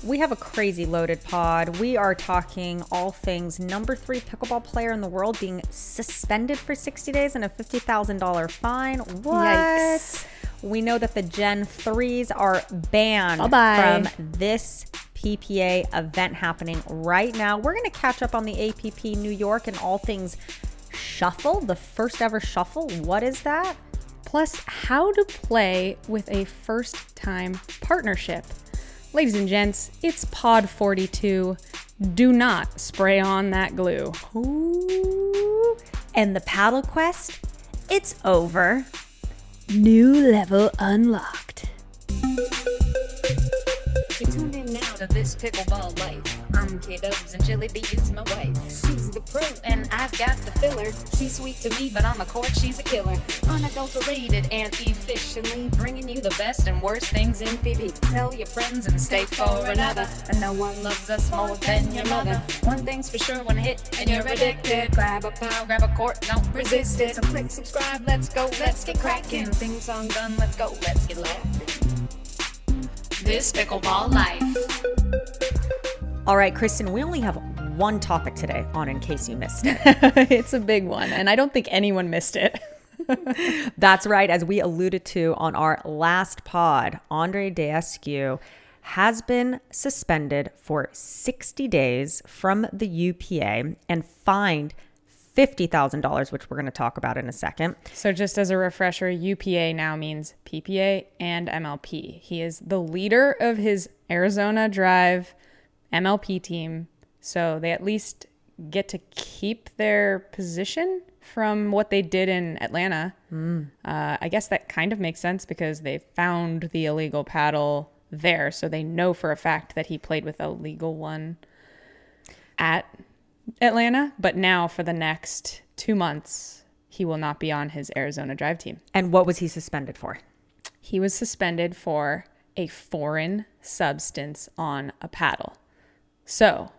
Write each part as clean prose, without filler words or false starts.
We have a crazy loaded pod. We are talking all things number 3 pickleball player in the world being suspended for 60 days and a $50,000 fine. What? Yikes. We know that the Gen 3s are banned Bye-bye. from this PPA event happening right now. We're going to catch up on the APP New York and all things shuffle, the first ever shuffle. What is that? Plus, how to play with a first-time partnership. Ladies and gents, it's Pod 42. Do not spray on that glue. Ooh. And the paddle quest, it's over. New level unlocked. You tuned in now to this pickleball life. I'm K-Dubs and Jilly is my wife. She's the pro and I've got the filler. She's sweet to me, but on the court she's a killer. Unadulterated and efficiently bringing you the best and worst things in PB. Tell your friends and stay for another. And no one loves us more than your mother. One thing's for sure, one hit and you're addicted. Grab a pile, grab a court, don't resist it. So click subscribe, let's go, let's get cracking. Thing song done, let's go, let's get laughing. This pickleball life. All right, Kristin, we only have one topic today on In Case You Missed It. It's a big one, and I don't think anyone missed it. That's right. As we alluded to on our last pod, Andre Daescu has been suspended for 60 days from the UPA and fined $50,000, which we're going to talk about in a second. So just as a refresher, UPA now means PPA and MLP. He is the leader of his Arizona Drive MLP team, so they at least get to keep their position from what they did in Atlanta. I guess that kind of makes sense because they found the illegal paddle there, so they know for a fact that he played with a legal one at Atlanta, but now for the next 2 months, he will not be on his Arizona Drive team. And what was he suspended for? He was suspended for a foreign substance on a paddle. So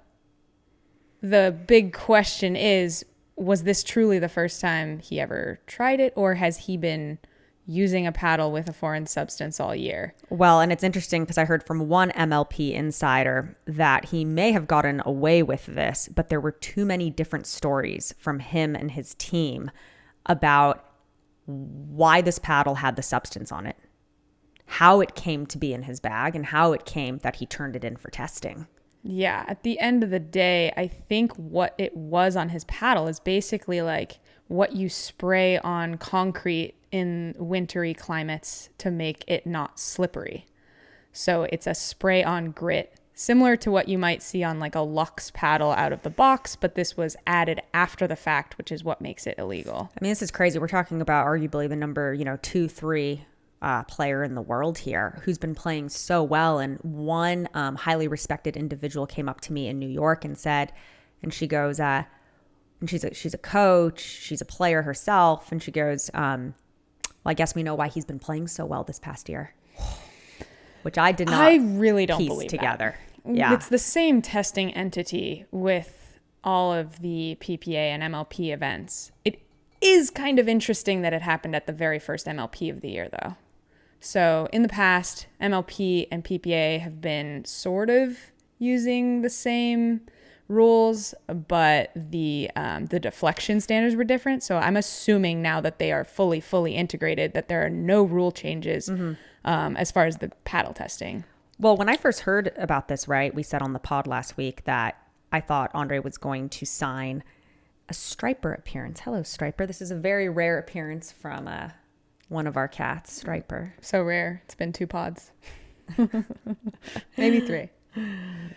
the big question is, was this truly the first time he ever tried it, or has he been using a paddle with a foreign substance all year? Well, and it's interesting because I heard from one MLP insider that he may have gotten away with this, but there were too many different stories from him and his team about why this paddle had the substance on it, how it came to be in his bag, and how it came that he turned it in for testing. Yeah, at the end of the day, I think what it was on his paddle is basically like what you spray on concrete in wintry climates to make it not slippery. So it's a spray on grit, similar to what you might see on like a Lux paddle out of the box, but this was added after the fact, which is what makes it illegal. I mean, this is crazy. We're talking about arguably the number, 2, 3 player in the world here who's been playing so well. And one highly respected individual came up to me in New York and said, and she goes, and she's a coach, she's a player herself, and she goes, well, I guess we know why he's been playing so well this past year, which I did not. I really don't piece believe together. That. Yeah, it's the same testing entity with all of the PPA and MLP events. It is kind of interesting that it happened at the very first MLP of the year, though. So in the past, MLP and PPA have been sort of using the same rules, but the deflection standards were different. So I'm assuming now that they are fully integrated, that there are no rule changes as far as the paddle testing. Well, when I first heard about this, right, we said on the pod last week that I thought Andre was going to sign a Striper appearance. Hello, Striper. This is a very rare appearance from one of our cats, Striper. So rare. It's been 2 pods. Maybe 3.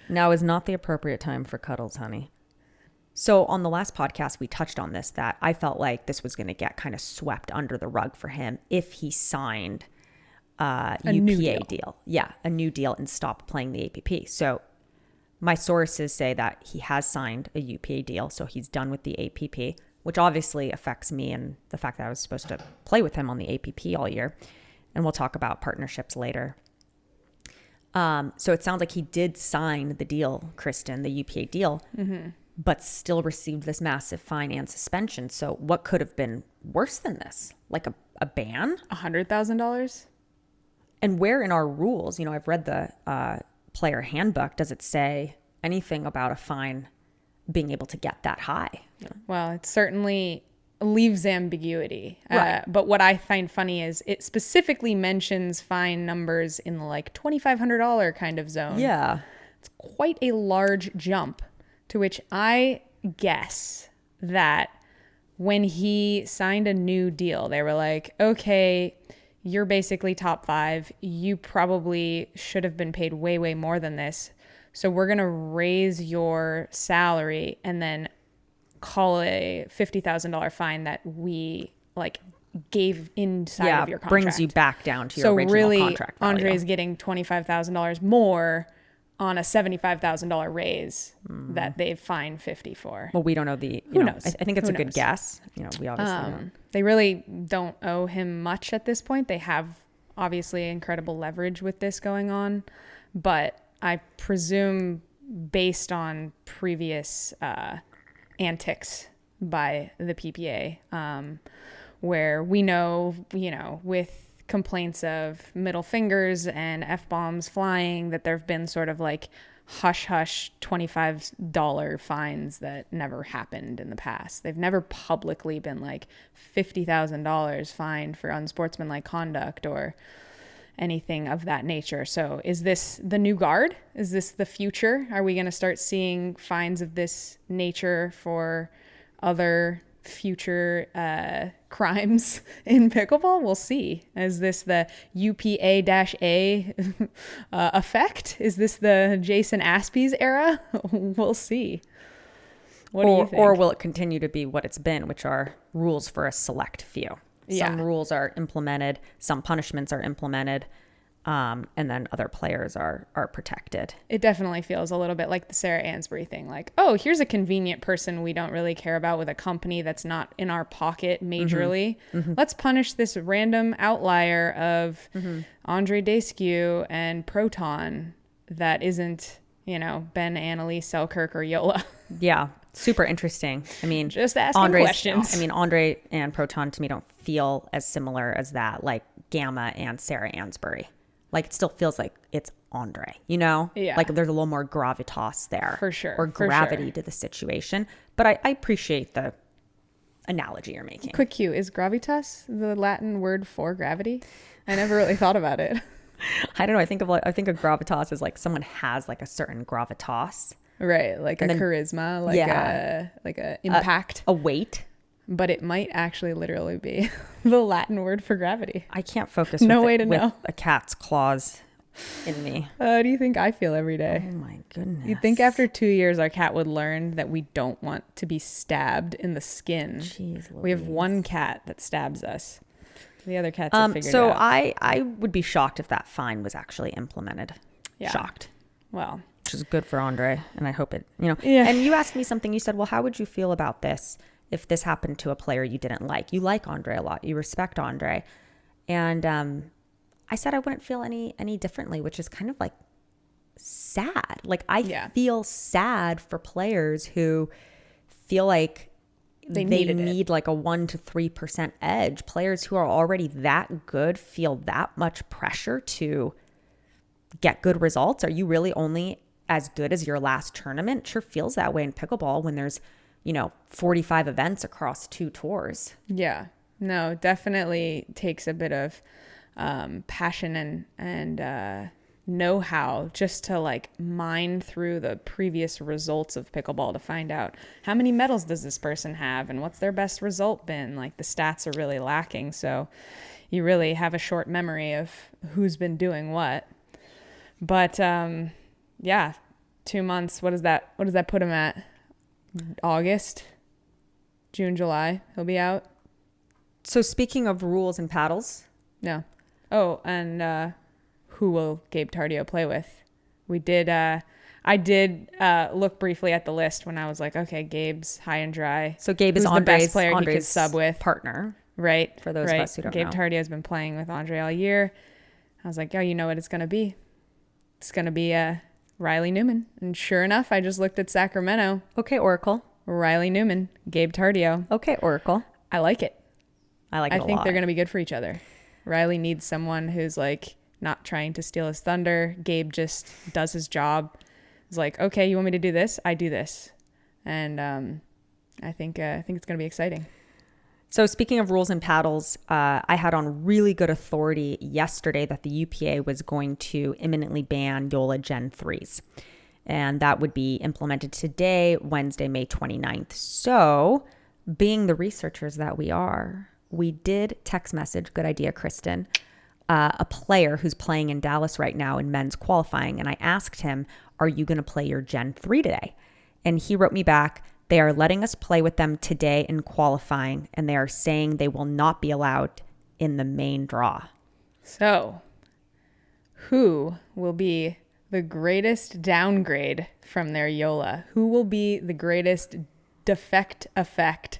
Now is not the appropriate time for cuddles, honey. So on the last podcast, we touched on this, that I felt like this was going to get kind of swept under the rug for him if he signed a UPA deal. Yeah, a new deal and stopped playing the APP. So my sources say that he has signed a UPA deal, so he's done with the APP, which obviously affects me and the fact that I was supposed to play with him on the APP all year. And we'll talk about partnerships later. So it sounds like he did sign the deal, Kristin, the UPA deal, but still received this massive fine and suspension. So what could have been worse than this? Like a ban? $100,000? And where in our rules, I've read the player handbook does it say anything about a fine being able to get that high. Well, it certainly leaves ambiguity. Right. But what I find funny is it specifically mentions fine numbers in the like $2,500 kind of zone. Yeah. It's quite a large jump, to which I guess that when he signed a new deal, they were like, okay, you're basically top 5. You probably should have been paid way, way more than this. So we're going to raise your salary and then call a $50,000 fine that we like gave inside of your contract. Brings you back down to your original contract value. Andre's getting $25,000 more on a $75,000 raise that they've fined 50 for. Well, we don't know the, Who knows? I think it's Who a good knows? guess. We obviously don't. They really don't owe him much at this point. They have obviously incredible leverage with this going on, but I presume based on previous antics by the PPA, where we know, with complaints of middle fingers and F-bombs flying, that there have been sort of like hush-hush $25 fines that never happened in the past. They've never publicly been like $50,000 fined for unsportsmanlike conduct or anything of that nature. So is this the new guard? Is this the future? Are we going to start seeing fines of this nature for other future crimes in pickleball? We'll see. Is this the UPA-A effect? Is this the Jason Aspey's era? We'll see. What do you think? Or will it continue to be what it's been, which are rules for a select few? Some Yeah. rules are implemented, some punishments are implemented, and then other players are protected. It definitely feels a little bit like the Sarah Ansbury thing. Like, oh, here's a convenient person we don't really care about with a company that's not in our pocket majorly. Let's punish this random outlier of Andre Daescu and Proton that isn't, Ben, Annalise, Selkirk, or Joola. Yeah, super interesting. I mean, Just asking questions. I mean, Andre and Proton to me don't feel as similar as that, like Gamma and Sarah Ansbury. Like it still feels like it's Andre, Yeah. Like there's a little more gravitas there. For sure, Or for gravity sure. to the situation. But I appreciate the analogy you're making. Quick cue, is gravitas the Latin word for gravity? I never really thought about it. I don't know. I think of gravitas as like someone has like a certain gravitas. Right, like And a then- charisma, like Yeah. a impact. A weight. But it might actually literally be the Latin word for gravity. I can't focus No with, way to with know. a cat's claws in me. How do you think I feel every day? Oh my goodness. You'd think after 2 years our cat would learn that we don't want to be stabbed in the skin. Jeez, We have Louise. one cat that stabs us. The other cats have figured So it out. I would be shocked if that fine was actually implemented. Yeah. Shocked. Well, Which is good for Andre. And I hope it, Yeah. And you asked me something. You said, well, how would you feel about this if this happened to a player you didn't like? You like Andre a lot. You respect Andre. And I said I wouldn't feel any differently, which is kind of like sad. Like I feel sad for players who feel like they need like a 1 to 3% edge. Players who are already that good feel that much pressure to get good results. Are you really only as good as your last tournament? Sure feels that way in pickleball when there's 45 events across 2 tours. yeah. No, definitely takes a bit of passion and know-how just to like mine through the previous results of pickleball to find out how many medals does this person have and what's their best result been. Like the stats are really lacking, so you really have a short memory of who's been doing what. But 2 months, what does that put him at? August, June, July, he'll be out. So speaking of rules and paddles, No. Oh, and who will Gabe Tardio play with? I did look briefly at the list when I was like, okay, Gabe's high and dry. so Gabe is Who's the Andre's best player he could sub with? partner. Right. For those of us who don't Gabe know. Tardio has been playing with Andre all year. I was like, oh, you know what it's going to be? It's going to be Riley Newman. And sure enough, I just looked at Sacramento. Okay, Oracle. Riley Newman, Gabe Tardio. Okay, Oracle. I like it. I like it I a think lot. they're going to be good for each other. Riley needs someone who's like not trying to steal his thunder. Gabe just does his job. He's like, okay, you want me to do this? I do this. And I think it's going to be exciting. So speaking of rules and paddles, I had on really good authority yesterday that the UPA was going to imminently ban Joola Gen 3s. And that would be implemented today, Wednesday, May 29th. So being the researchers that we are, we did text message, good idea, Kristin, a player who's playing in Dallas right now in men's qualifying. And I asked him, are you going to play your Gen 3 today? And he wrote me back, they are letting us play with them today in qualifying, and they are saying they will not be allowed in the main draw. So, who will be the greatest downgrade from their Joola? Who will be the greatest defect effect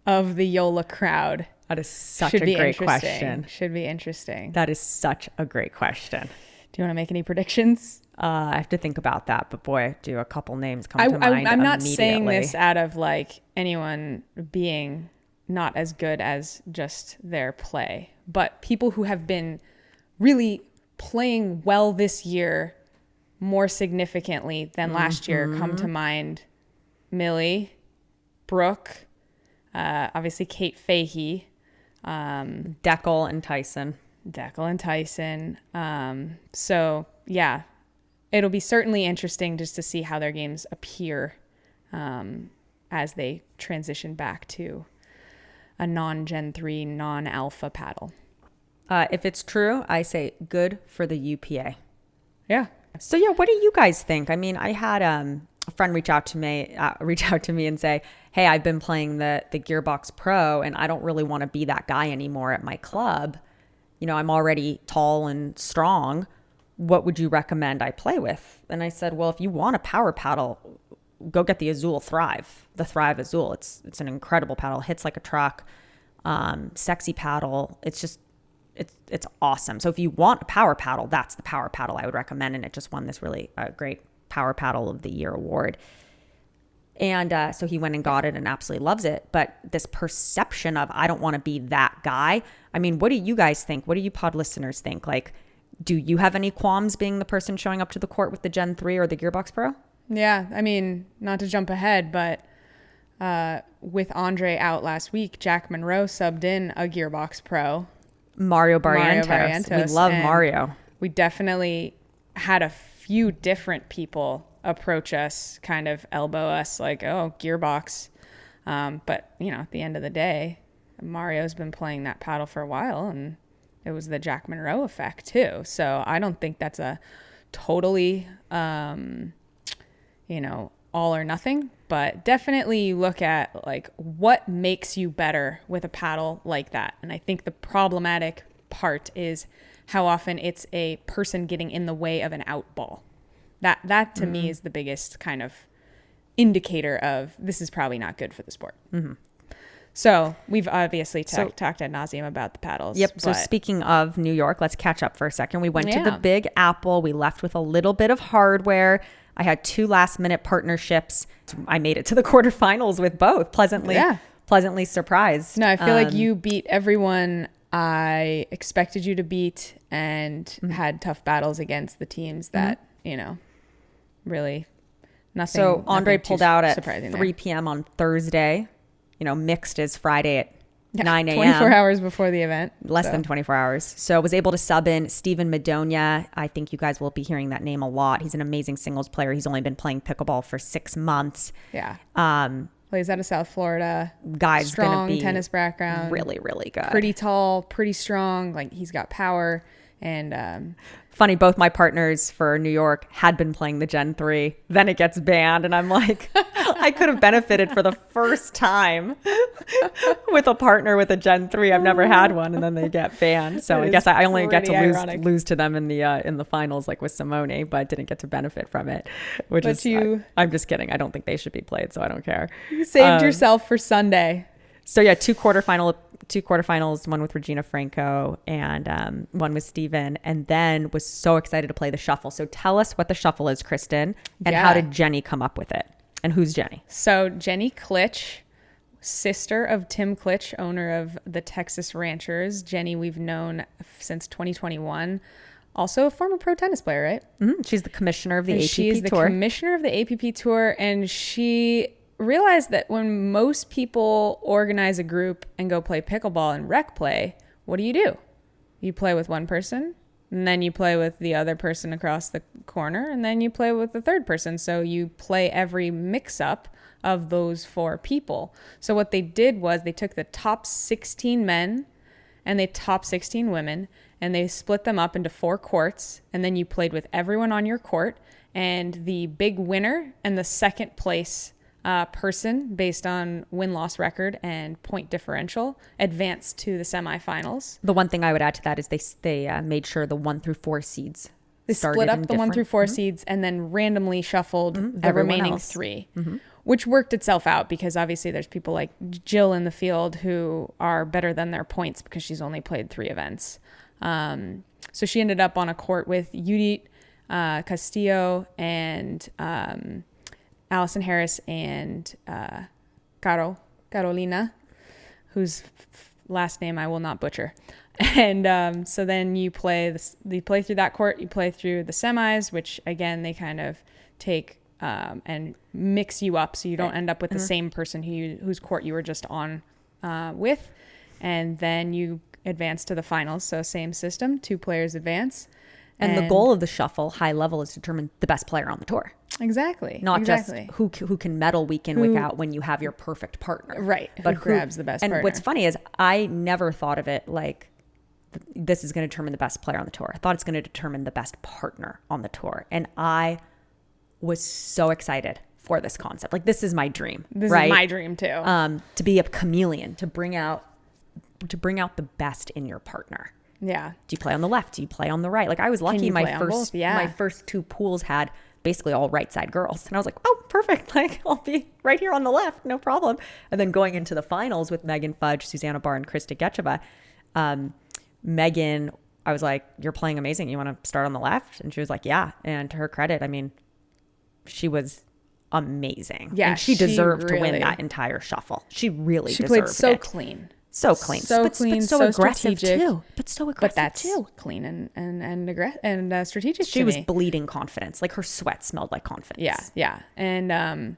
of the Joola crowd? That is such a great question. Should be interesting. That is such a great question. Do you want to make any predictions? I have to think about that, but boy, do a couple names come to mind I'm not immediately. saying this out of like anyone being not as good as just their play, but people who have been really playing well this year more significantly than last year come to mind. Millie, Brooke, obviously Kate Fahey, Deckel and Tyson. So yeah, it'll be certainly interesting just to see how their games appear as they transition back to a non-Gen 3, non-alpha paddle. If it's true, I say good for the UPA. Yeah. So yeah, what do you guys think? I mean, I had a friend reach out to me and say, hey, I've been playing the Gearbox Pro and I don't really want to be that guy anymore at my club. You know, I'm already tall and strong. What would you recommend I play with? And I said, well, if you want a power paddle, go get the Azul Thrive, the Thrive Azul. It's an incredible paddle, hits like a truck, sexy paddle. It's awesome. So if you want a power paddle, that's the power paddle I would recommend. And it just won this really great Power Paddle of the Year award. And so he went and got it and absolutely loves it. But this perception of I don't want to be that guy. I mean, what do you guys think? What do you pod listeners think? Like, do you have any qualms being the person showing up to the court with the Gen 3 or the Gearbox Pro? Yeah. I mean, not to jump ahead, but with Andre out last week, Jack Monroe subbed in a Gearbox Pro. Mario Barrientos. We love Mario. We definitely had a few different people approach us, kind of elbow us like, oh, Gearbox. But, you know, at the end of the day, Mario's been playing that paddle for a while, and it was the Jack Monroe effect too. So I don't think that's a totally, all or nothing, but definitely you look at like what makes you better with a paddle like that. And I think the problematic part is how often it's a person getting in the way of an out ball. That to me is the biggest kind of indicator of this is probably not good for the sport. Mm-hmm. So we've obviously talked ad nauseum about the paddles. Yep. So speaking of New York, let's catch up for a second. We went to the Big Apple. We left with a little bit of hardware. I had 2 last-minute partnerships. I made it to the quarterfinals with both. Pleasantly surprised. No, I feel like you beat everyone I expected you to beat and had tough battles against the teams that, really nothing. So Andre pulled out at 3 p.m. on Thursday. Mixed is Friday at 9 a.m. 24 hours before the event. Less than 24 hours. So I was able to sub in Steven Madonia. I think you guys will be hearing that name a lot. He's an amazing singles player. He's only been playing pickleball for 6 months. Yeah. Plays out of South Florida. Guy's strong gonna be tennis background. Really, really good. Pretty tall, pretty strong. Like he's got power. And funny, both my partners for New York had been playing the Gen 3. Then it gets banned. And I'm like, I could have benefited for the first time with a partner with a Gen 3. I've never had one. And then they get banned. So I guess I only get to lose to them in the finals, like with Simone, but didn't get to benefit from it. I'm just kidding. I don't think they should be played. So I don't care. You saved yourself for Sunday. So yeah, two quarterfinals, one with Regina Franco and one with Steven, and then was so excited to play the shuffle. So tell us what the shuffle is, Kristin, and how did Jenny come up with it? And who's Jenny? So Jenny Klitsch, sister of Tim Klitsch, owner of the Texas Ranchers. Jenny we've known since 2021. also a former pro tennis player, right? She's the commissioner of the And APP she is the Tour. commissioner of the APP Tour, and she realized that when most people organize a group and go play pickleball and rec play, what do? You play with one person, and then you play with the other person across the corner, and then you play with the third person. So you play every mix-up of those 4 people. So what they did was they took the top 16 men and the top 16 women, and they split them up into 4 courts, and then you played with everyone on your court, and the big winner and the second place person based on win-loss record and point differential advanced to the semifinals. The one thing I would add to that is they made sure the 1 through 4 seeds They started split up in the 1 through 4 different- seeds and then randomly shuffled the everyone remaining else. 3, which worked itself out because obviously there's people like Jill in the field who are better than their points because she's only played 3 events. So she ended up on a court with Judith Castillo and Allison Harris and Carolina, whose last name I will not butcher. And so then you play through that court, you play through the semis, which again, they kind of take and mix you up so you don't end up with the same person whose court you were just on with. And then you advance to the finals. So same system, 2 players advance. And the goal of the shuffle, high level, is to determine the best player on the tour. Exactly. Not just who can medal week in, week out when you have your perfect partner. Right. But who grabs the best partner. And what's funny is I never thought of it like this is going to determine the best player on the tour. I thought it's going to determine the best partner on the tour. And I was so excited for this concept. Like, this is my dream. This right? is my dream too. To be a chameleon, to bring out the best in your partner. Yeah. Do you play on the left? Do you play on the right? Like, I was lucky my first 2 pools had basically all right side girls. And I was like, oh, perfect. Like, I'll be right here on the left. No problem. And then going into the finals with Megan Fudge, Susanna Barr, and Krista Getcheva, Megan, I was like, you're playing amazing. You want to start on the left? And she was like, yeah. And to her credit, I mean, she was amazing. Yeah. And she deserved to win that entire shuffle. She really deserved it. She played so clean. So clean. So clean, so aggressive strategic. too. But so aggressive But that's too. clean and strategic. She to was me. bleeding confidence. Like, her sweat smelled like confidence. Yeah, yeah. And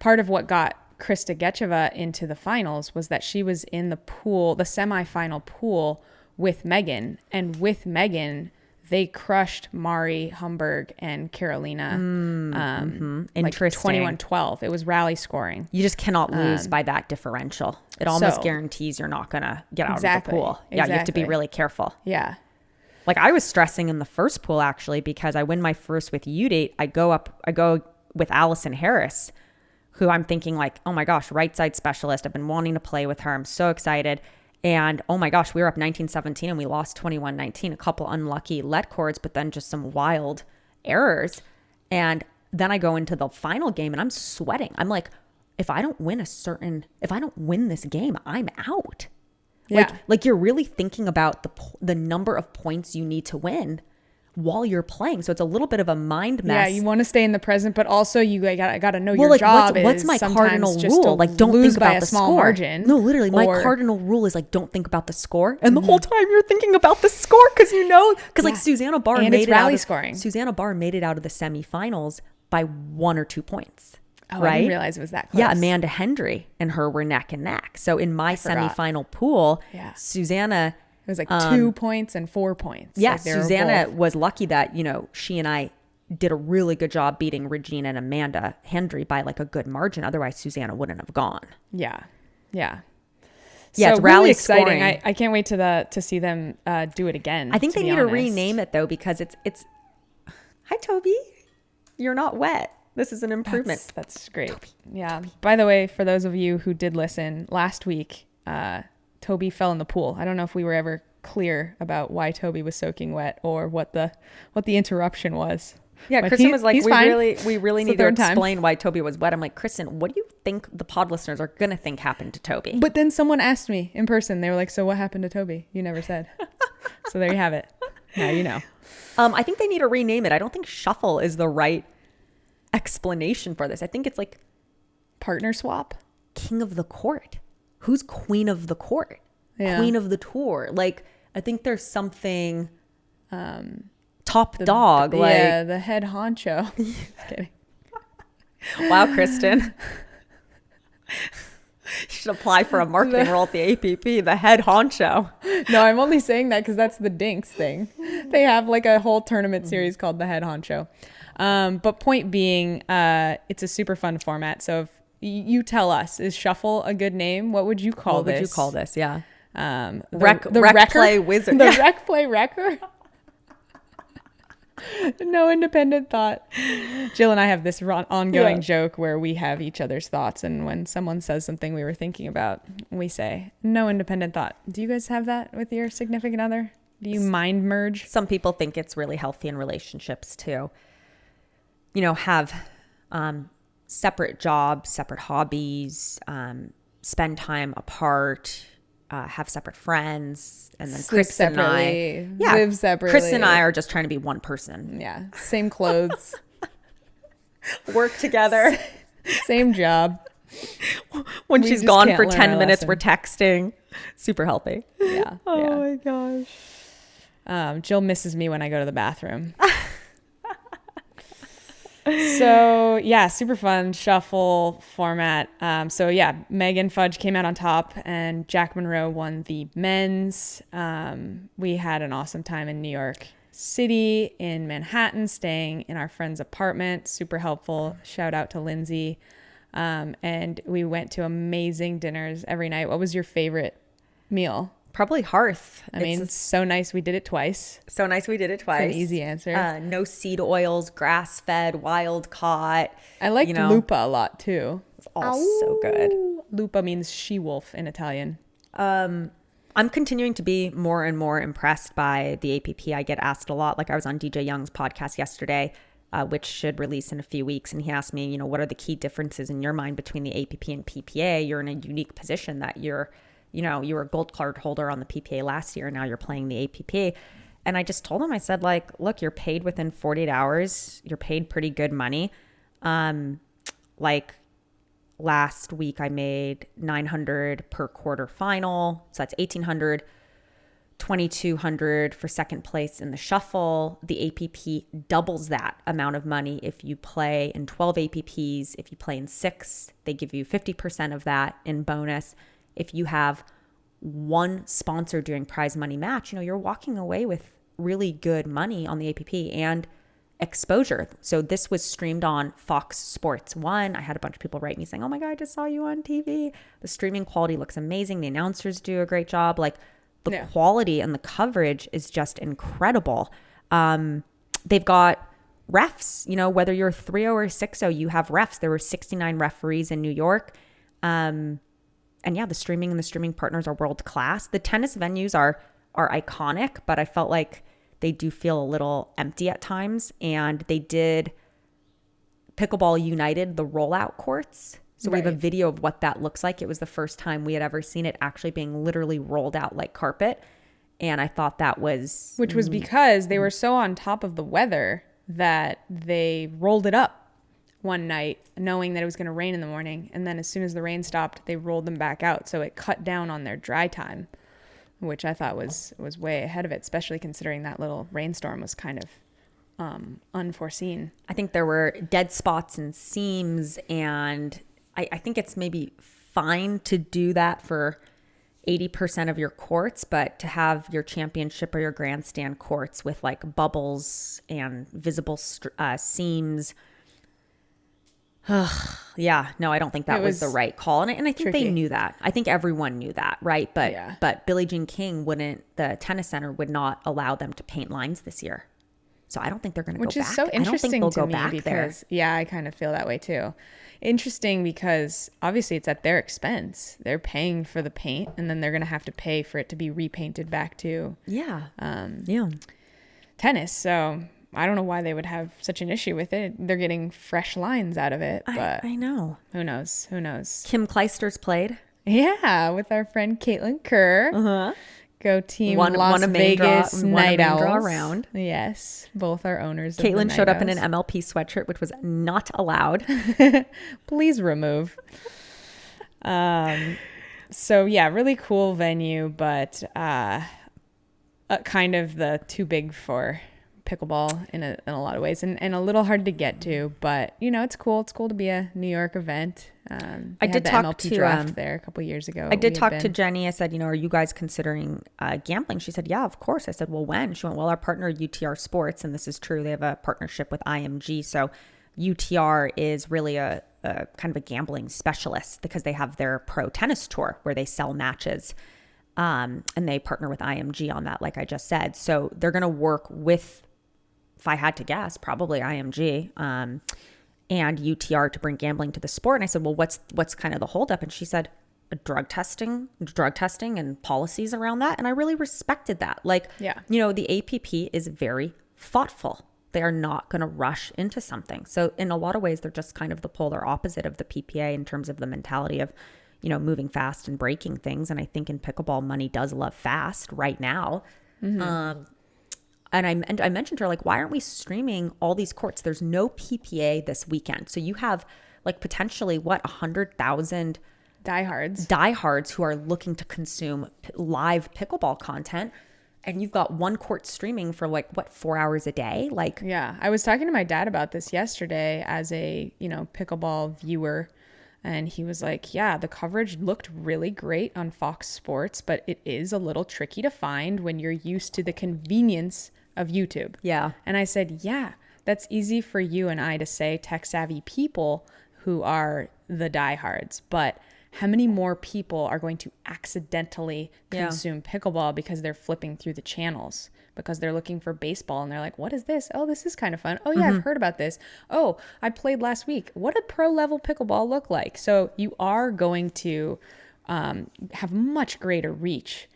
part of what got Krista Getcheva into the finals was that she was in the pool, the semifinal pool with Megan. And with Megan, they crushed Mari, Humberg, and Carolina. Like Interesting. 21-12. It was rally scoring. You just cannot lose by that differential. It almost guarantees you're not going to get out of the pool. Yeah, you have to be really careful. Yeah. Like, I was stressing in the first pool, actually, because I win my first with U-Date. I go with Allison Harris, who I'm thinking like, oh my gosh, right side specialist. I've been wanting to play with her. I'm so excited. And oh my gosh, we were up 19-17 and we lost 21-19. A couple unlucky let cords, but then just some wild errors. And then I go into the final game and I'm sweating. I'm like, if I don't win this game, I'm out. Yeah. Like you're really thinking about the number of points you need to win while you're playing. So it's a little bit of a mind mess. Yeah, you want to stay in the present, but also you gotta know your job. What's my cardinal rule? Like, don't think about the score. Margin. No, literally, my cardinal rule is like, don't think about the score. And the whole time you're thinking about the score because like Susanna Barr made it out of the semifinals by 1 or 2 points. Oh, right? I didn't realize it was that close. Yeah, Amanda Hendry and her were neck and neck. So in my semifinal pool, Susanna. It was like 2 points and 4 points. Yeah, like Susanna was lucky that, she and I did a really good job beating Regina and Amanda Hendry by like a good margin. Otherwise, Susanna wouldn't have gone. Yeah. Yeah. Yeah, so it's rally really exciting. scoring. I can't wait to see them do it again. I think they need to rename it though, because it's hi Toby, you're not wet. This is an improvement. That's great. Yeah. By the way, for those of you who did listen last week, Toby fell in the pool. I don't know if we were ever clear about why Toby was soaking wet or what the interruption was. Yeah, but Kristen was like, we really need to explain explain why Toby was wet. I'm like, Kristen, what do you think the pod listeners are going to think happened to Toby? But then someone asked me in person. They were like, so what happened to Toby? You never said. So there you have it. Now you know. I think they need to rename it. I don't think shuffle is the right explanation for this. I think it's like partner swap. King of the court. Who's queen of the court? Yeah. Queen of the tour. Like, I think there's something top dog. Yeah, the head honcho. Just kidding. Wow, Kristin. You should apply for a marketing role at the APP, the head honcho. No, I'm only saying that because that's the Dinks thing. They have like a whole tournament series called the head honcho. But point being, it's a super fun format. So if you tell us, is shuffle a good name? What would you call this? What would you call this? Yeah. The rec play wizard. The rec play wrecker. No independent thought. Jill and I have this ongoing joke where we have each other's thoughts, and when someone says something we were thinking about, we say no independent thought. Do you guys have that with your significant other? Do you mind merge? Some people think it's really healthy in relationships to, have separate jobs, separate hobbies, spend time apart, have separate friends, and then Sleep Chris separately, and I live separately. Chris and I are just trying to be one person. Yeah, same clothes, work together, same job. When We she's just gone can't for learn 10 our minutes, lesson. we're texting. Super healthy. Yeah. Oh my gosh. Jill misses me when I go to the bathroom. So yeah, super fun shuffle format. So yeah, Megan Fudge came out on top and Jack Monroe won the men's. We had an awesome time in New York City, in Manhattan, staying in our friend's apartment. Super helpful. Shout out to Lindsay. And we went to amazing dinners every night. What was your favorite meal? Probably Hearth. I mean, it's so nice we did it twice. So nice we did it twice. It's an easy answer. No seed oils, grass-fed, wild caught. I liked Lupa a lot too. It's all so good. Lupa means she-wolf in Italian. I'm continuing to be more and more impressed by the APP. I get asked a lot. Like I was on DJ Young's podcast yesterday, which should release in a few weeks. And he asked me, what are the key differences in your mind between the APP and PPA? You're in a unique position that you were a gold card holder on the PPA last year, and now you're playing the APP. And I just told him, I said, look, you're paid within 48 hours. You're paid pretty good money. Like last week I made $900 per quarter final. So that's $1,800, $2,200 for second place in the shuffle. The APP doubles that amount of money if you play in 12 APPs. If you play in 6, they give you 50% of that in bonus. If you have one sponsor doing prize money match, you're walking away with really good money on the APP and exposure. So this was streamed on Fox Sports 1. I had a bunch of people write me saying, oh my God, I just saw you on TV. The streaming quality looks amazing. The announcers do a great job. The quality and the coverage is just incredible. They've got refs, whether you're 3-0 or 6-0, you have refs. There were 69 referees in New York. And yeah, the streaming and the streaming partners are world class. The tennis venues are iconic, but I felt like they do feel a little empty at times. And they did Pickleball United, the rollout courts. So we have a video of what that looks like. It was the first time we had ever seen it actually being literally rolled out like carpet. And I thought that was... Which was because they were so on top of the weather that they rolled it up one night knowing that it was going to rain in the morning, and then as soon as the rain stopped they rolled them back out, so it cut down on their dry time, which I thought was way ahead of it, especially considering that little rainstorm was kind of unforeseen. I think there were dead spots and seams, and I think it's maybe fine to do that for 80% of your courts, but to have your championship or your grandstand courts with bubbles and visible seams, yeah, no, I don't think that was the right call. And I think tricky. They knew that. I think everyone knew that, right? But Billie Jean King the tennis center would not allow them to paint lines this year. So I don't think they're going to go back. Which is so interesting to me because, there. Yeah, I kind of feel that way too. Interesting because obviously it's at their expense. They're paying for the paint, and then they're going to have to pay for it to be repainted back to tennis. So I don't know why they would have such an issue with it. They're getting fresh lines out of it, but I know. Who knows? Kim Kleister's played. Yeah, with our friend Caitlin Kerr. Uh-huh. Go team One Las Vegas Night Owls. Draw round. Yes, both are owners. Caitlin showed up in an MLP sweatshirt, which was not allowed. Please remove. So yeah, really cool venue, but kind of the too big for pickleball in a lot of ways, and a little hard to get to, but it's cool. It's cool to be a New York event. I did talk MLP to draft there a couple of years ago. I did talk to Jenny. I said, are you guys considering gambling? She said, yeah, of course. I said, well, when? She went, well, our partner UTR Sports, and this is true, they have a partnership with IMG. So UTR is really a kind of a gambling specialist because they have their pro tennis tour where they sell matches. And they partner with IMG on that, like I just said. So they're going to work with, if I had to guess, probably IMG and UTR to bring gambling to the sport. And I said, well, what's kind of the holdup? And she said, drug testing and policies around that. And I really respected that. Like, the APP is very thoughtful. They are not going to rush into something. So in a lot of ways, they're just kind of the polar opposite of the PPA in terms of the mentality of, moving fast and breaking things. And I think in pickleball, money does love fast right now. Mm-hmm. And I mentioned to her, like, why aren't we streaming all these courts? There's no PPA this weekend. So you have like potentially 100,000 diehards who are looking to consume live pickleball content. And you've got one court streaming for 4 hours a day? I was talking to my dad about this yesterday as a, pickleball viewer. And he was like, yeah, the coverage looked really great on Fox Sports, but it is a little tricky to find when you're used to the convenience of YouTube. Yeah. And I said, yeah, that's easy for you and I to say, tech savvy people who are the diehards. But how many more people are going to accidentally consume pickleball because they're flipping through the channels, because they're looking for baseball and they're like, what is this? Oh, this is kind of fun. Oh, yeah, I've heard about this. Oh, I played last week. What did pro level pickleball look like? So you are going to have much greater reach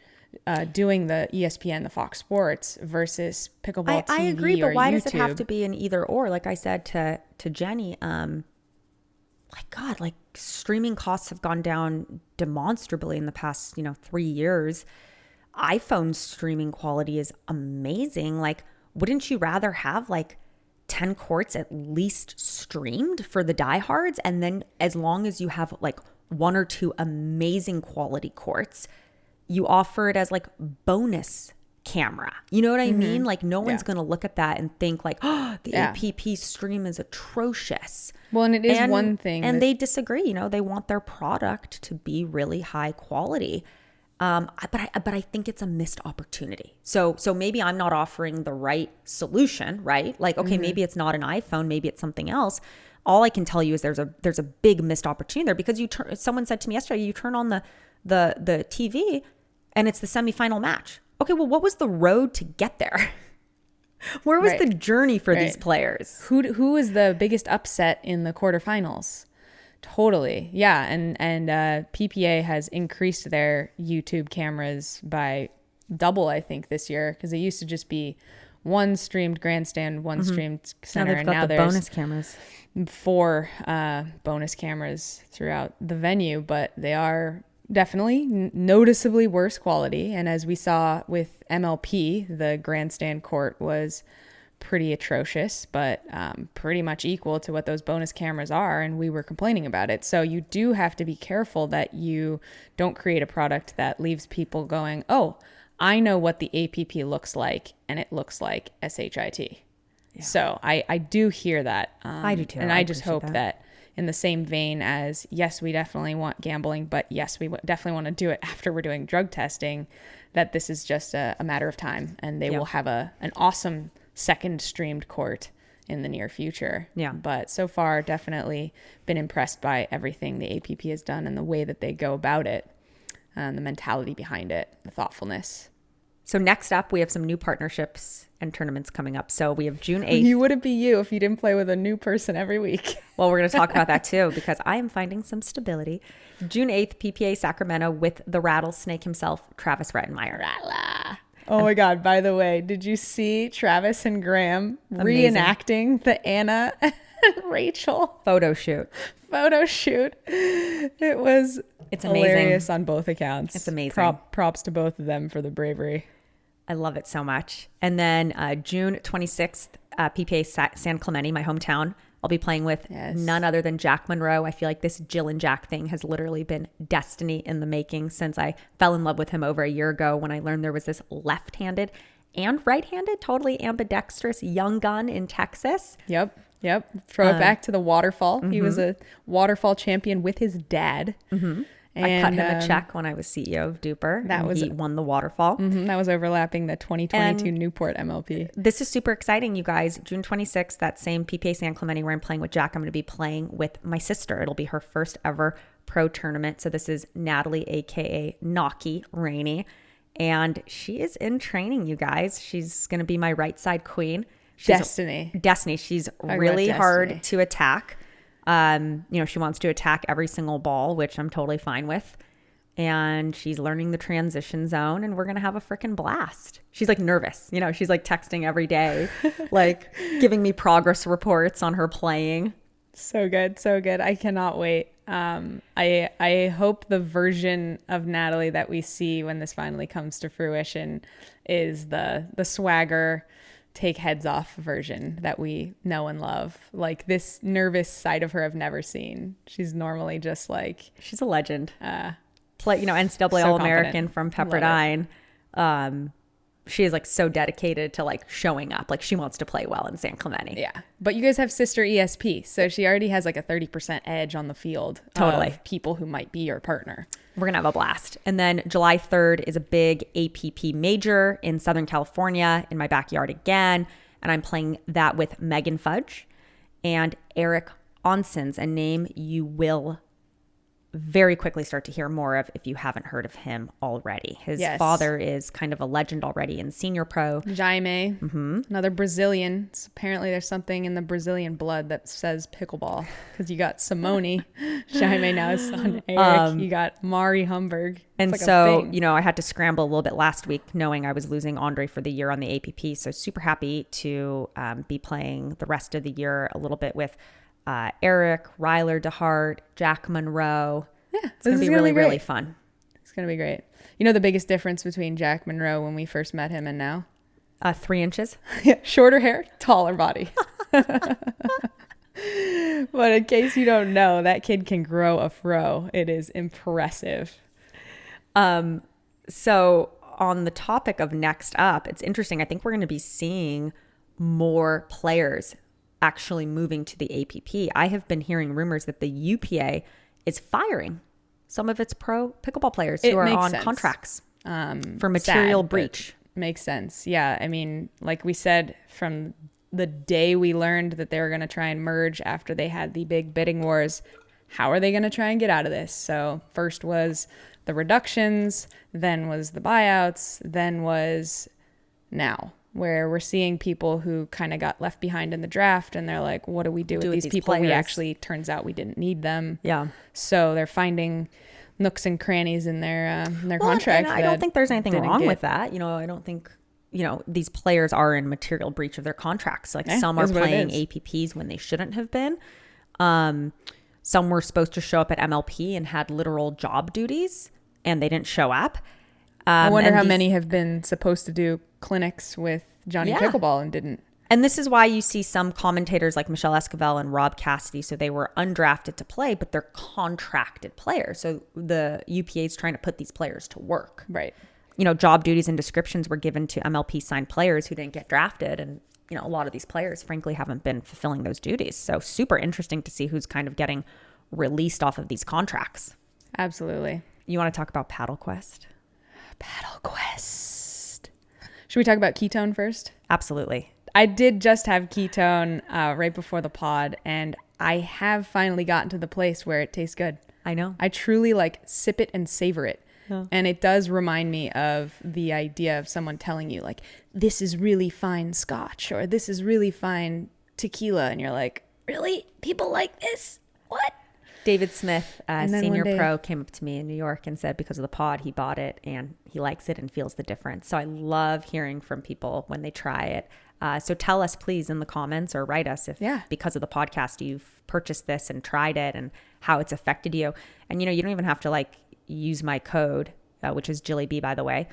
doing the ESPN, the Fox Sports versus pickleball TV. I agree, but why YouTube. does it have to be an either or? Like I said to Jenny, streaming costs have gone down demonstrably in the past, 3 years. iPhone streaming quality is amazing. Like, wouldn't you rather have 10 courts at least streamed for the diehards? And then as long as you have one or two amazing quality courts, you offer it as bonus camera. You know what I mean? No one's going to look at that and think the APP stream is atrocious. Well, and it is one thing. And they disagree. They want their product to be really high quality. But I think it's a missed opportunity. So maybe I'm not offering the right solution, right? Maybe it's not an iPhone, maybe it's something else. All I can tell you is there's a big missed opportunity there, because someone said to me yesterday, you turn on the TV and it's the semifinal match. Okay, well, what was the road to get there? Where was the journey for these players? Who is the biggest upset in the quarterfinals? Totally. Yeah. And PPA has increased their YouTube cameras by double, I think, this year, because it used to just be one streamed grandstand, one streamed center. Now they've got the bonus cameras. 4 bonus cameras throughout the venue, but they are definitely noticeably worse quality. And as we saw with MLP, the grandstand court was pretty atrocious, but pretty much equal to what those bonus cameras are, and we were complaining about it. So you do have to be careful that you don't create a product that leaves people going, oh, I know what the APP looks like, and it looks like SHIT. Yeah. So I do hear that. I do too. And I just hope that in the same vein as, yes, we definitely want gambling, but yes, we definitely want to do it after we're doing drug testing, that this is just a matter of time, and they will have an awesome second streamed court in the near future. Yeah. But so far, definitely been impressed by everything the APP has done and the way that they go about it, the mentality behind it, the thoughtfulness. So next up, we have some new partnerships and tournaments coming up. So we have June 8th. You wouldn't be you if you didn't play with a new person every week. Well, we're going to talk about that too, because I am finding some stability. June 8th, PPA Sacramento with the rattlesnake himself, Travis Rettenmeyer. Oh my God, by the way, did you see Travis and Graham reenacting the Anna and Rachel photo shoot? It's hilarious on both accounts. It's amazing. Props to both of them for the bravery. I love it so much. And then June 26th, PPA San Clemente, my hometown. I'll be playing with none other than Jack Monroe. I feel like this Jill and Jack thing has literally been destiny in the making since I fell in love with him over a year ago when I learned there was this left-handed and right-handed, totally ambidextrous young gun in Texas. Yep. Throw it back to the waterfall. He was a waterfall champion with his dad. And, I cut him a check when I was CEO of Duper. He won the waterfall. That was overlapping the 2022 Newport MLP. This is super exciting, you guys. June 26th, that same PPA San Clemente where I'm playing with Jack, I'm going to be playing with my sister. It'll be her first ever pro tournament. So this is Natalie, aka Naki Rainey, and she is in training, you guys. She's going to be my right side queen. Destiny. She's really hard to attack. She wants to attack every single ball, which I'm totally fine with. And she's learning the transition zone, and we're going to have a freaking blast. She's like nervous. She's like texting every day, like giving me progress reports on her playing. So good. I cannot wait. I hope the version of Natalie that we see when this finally comes to fruition is the swagger, take heads off version that we know and love. Like, this nervous side of her I've never seen. She's normally just like, she's a legend. NCAA All-American from Pepperdine. She is like so dedicated to like showing up. Like, she wants to play well in San Clemente. Yeah. But you guys have sister ESP. So she already has like a 30% edge on the field. Totally. Of people who might be your partner. We're going to have a blast. And then July 3rd is a big APP major in Southern California in my backyard again. And I'm playing that with Megan Fudge and Eric Onsens, a name you will very quickly start to hear more of if you haven't heard of him already. His father is kind of a legend already in senior pro. Jaime, another Brazilian. So apparently there's something in the Brazilian blood that says pickleball, because you got Simone, Jaime now his son Eric, you got Mari Humberg. And like so, I had to scramble a little bit last week knowing I was losing Andre for the year on the APP. So super happy to be playing the rest of the year a little bit with Eric, Ryler DeHart, Jack Monroe. Yeah, it's going to be really, really fun. It's going to be great. You know the biggest difference between Jack Monroe when we first met him and now? 3 inches. Yeah, shorter hair, taller body. But in case you don't know, that kid can grow a fro. It is impressive. So on the topic of next up, it's interesting. I think we're going to be seeing more players actually moving to the APP. I have been hearing rumors that the UPA is firing some of its pro pickleball players who are on contracts for material breach. Makes sense. Yeah. I mean, like we said, from the day we learned that they were going to try and merge after they had the big bidding wars, how are they going to try and get out of this? So first was the reductions, then was the buyouts, then was now, where we're seeing people who kind of got left behind in the draft, and they're like, what do we do with these people? Players. We actually, turns out we didn't need them. Yeah. So they're finding nooks and crannies in their contract. And I don't think there's anything wrong with that. I don't think, these players are in material breach of their contracts. Like, some are playing APPs when they shouldn't have been. Some were supposed to show up at MLP and had literal job duties, and they didn't show up. I wonder how many have been supposed to do clinics with Johnny Pickleball and didn't. And this is why you see some commentators like Michelle Esquivel and Rob Cassidy. So they were undrafted to play, but they're contracted players. So the UPA is trying to put these players to work. Right. Job duties and descriptions were given to MLP signed players who didn't get drafted. And, a lot of these players, frankly, haven't been fulfilling those duties. So super interesting to see who's kind of getting released off of these contracts. Absolutely. You want to talk about Paddle Quest? Paddle Quest. Should we talk about Ketone first? Absolutely. I did just have Ketone right before the pod, and I have finally gotten to the place where it tastes good. I know. I truly sip it and savor it. Yeah. And it does remind me of the idea of someone telling you, like, this is really fine scotch, or this is really fine tequila. And you're like, really? People like this? What? David Smith, senior pro, came up to me in New York and said because of the pod, he bought it and he likes it and feels the difference. So I love hearing from people when they try it. So tell us, please, in the comments, or write us if because of the podcast you've purchased this and tried it and how it's affected you. And, you don't even have to use my code, which is Jilly B, by the way.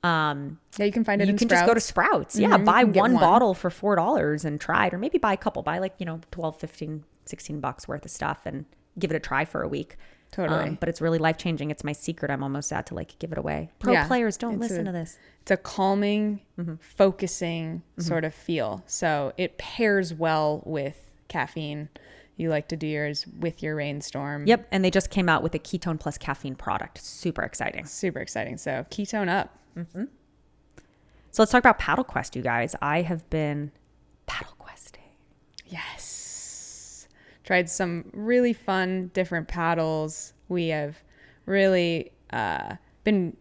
You can find it in Sprouts. You can just go to Sprouts. Yeah, buy one bottle for $4 and try it, or maybe buy a couple. Buy $12, $15, $16 worth of stuff and give it a try for a week. Totally. But it's really life-changing. It's my secret. I'm almost sad to like give it away. Pro players, don't listen to this. It's a calming, focusing sort of feel. So it pairs well with caffeine. You like to do yours with your rainstorm. Yep. And they just came out with a ketone plus caffeine product. Super exciting. Super exciting. So ketone up. So let's talk about Paddle Quest, you guys. I have been paddle questing. Yes. Tried some really fun different paddles. We have really been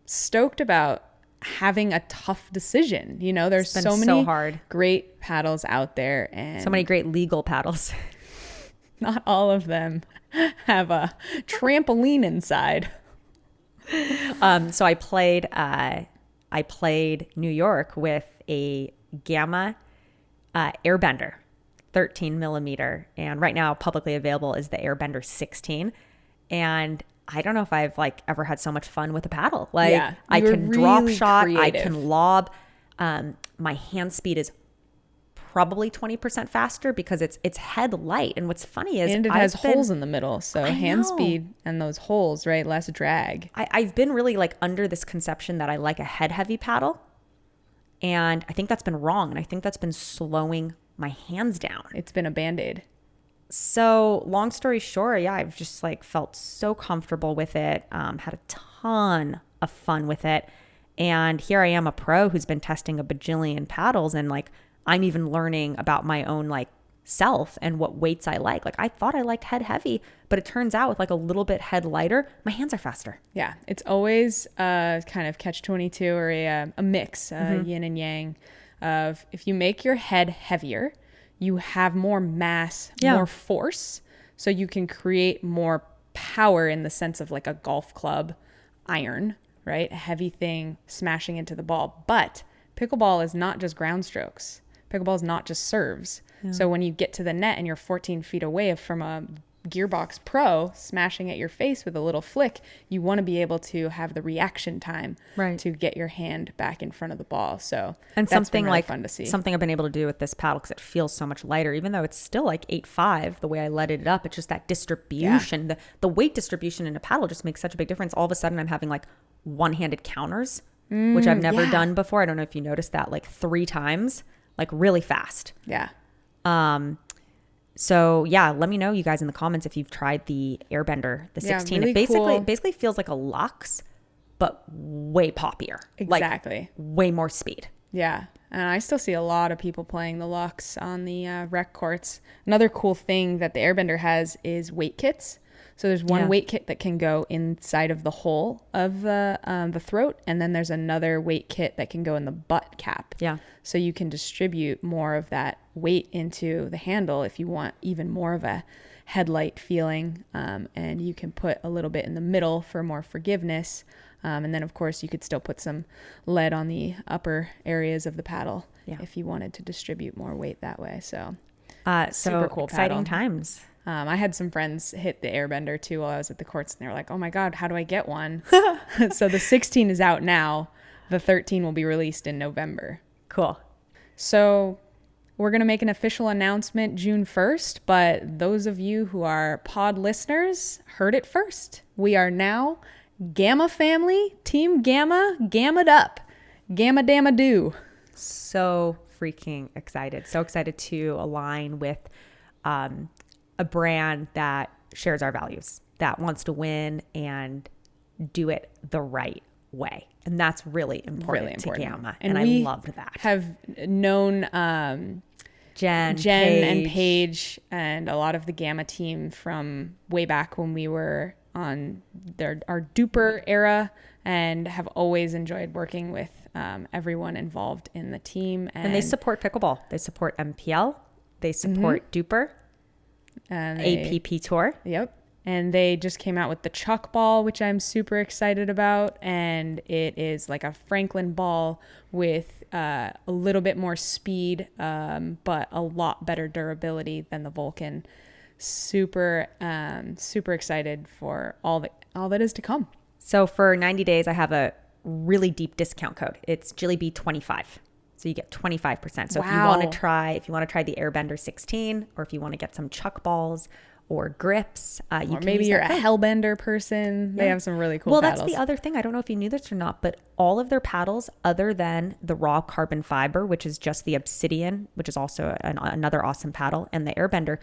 stoked about having a tough decision. You know, there's so many hard. Great paddles out there, and So many great legal paddles. not all of them have a trampoline inside. So I played New York with a Gamma Airbender 13 millimeter, and right now publicly available is the Airbender 16. And I don't know if I've like ever had so much fun with a paddle. Like I can drop shot, creative. I can lob. My hand speed is probably 20% faster because it's head light. And what's funny is And it has holes in the middle. So hand speed and those holes, right? Less drag. I've been really like under this conception that I like a head heavy paddle. And I think that's been wrong. And I think that's been slowing my hands down. It's been a Band-Aid. So long story short, I've just like felt so comfortable with it. Had a ton of fun with it. And here I am, a pro who's been testing a bajillion paddles, and like I'm even learning about my own like self and what weights I like. Like I thought I liked head heavy, but it turns out with like a little bit head lighter, my hands are faster. Yeah, it's always kind of catch-22 or a mix, yin and yang, of if you make your head heavier, you have more mass, more force, so you can create more power in the sense of like a golf club iron, right? A heavy thing smashing into the ball. But pickleball is not just ground strokes. Pickleball is not just serves. Yeah. So when you get to the net and you're 14 feet away from a Gearbox Pro smashing at your face with a little flick, you want to be able to have the reaction time to get your hand back in front of the ball. So and that's something been really like fun to see. Something I've been able to do with this paddle, because it feels so much lighter, even though it's still like 8.5 the way I let it up. It's just that distribution, the weight distribution in a paddle just makes such a big difference. All of a sudden I'm having like one-handed counters, which I've never done before. I don't know if you noticed that, like 3 times, like really fast. Yeah. So let me know, you guys, in the comments if you've tried the Airbender, the 16. Really it basically feels like a Lux, but way poppier. Exactly. Like way more speed. Yeah. And I still see a lot of people playing the Lux on the rec courts. Another cool thing that the Airbender has is weight kits. So there's one weight kit that can go inside of the hole of the throat, and then there's another weight kit that can go in the butt cap. Yeah. So you can distribute more of that weight into the handle if you want even more of a headlight feeling, and you can put a little bit in the middle for more forgiveness. And then, of course, you could still put some lead on the upper areas of the paddle if you wanted to distribute more weight that way. So super cool exciting paddle. Times. I had some friends hit the Airbender too while I was at the courts, and they were like, oh my God, how do I get one? So the 16 is out now. The 13 will be released in November. Cool. So we're going to make an official announcement June 1st, but those of you who are pod listeners heard it first. We are now Gamma family, Team Gamma, Gamma'd up. Gamma damma do. So freaking excited. So excited to align with a brand that shares our values, that wants to win and do it the right way. And that's really important to Gamma. And I loved that. Have known Jen and Paige and a lot of the Gamma team from way back when we were on our Duper era, and have always enjoyed working with everyone involved in the team. And they support pickleball. They support MPL. They support Duper. And APP Tour. Yep. And they just came out with the Chuck ball, which I'm super excited about. And it is like a Franklin ball with a little bit more speed, but a lot better durability than the Vulcan. Super excited for all that is to come. So for 90 days, I have a really deep discount code. It's JillyB25. So you get 25%. So if you want to try the Airbender 16, or if you want to get some Chuck balls, or grips. Or You can maybe use you're that a foam. hellbender person. They Yeah. have some really cool Well, paddles. that's the other thing. I don't know if you knew this or not, but all of their paddles, other than the raw carbon fiber, which is just the obsidian, which is also another awesome paddle, and the airbender,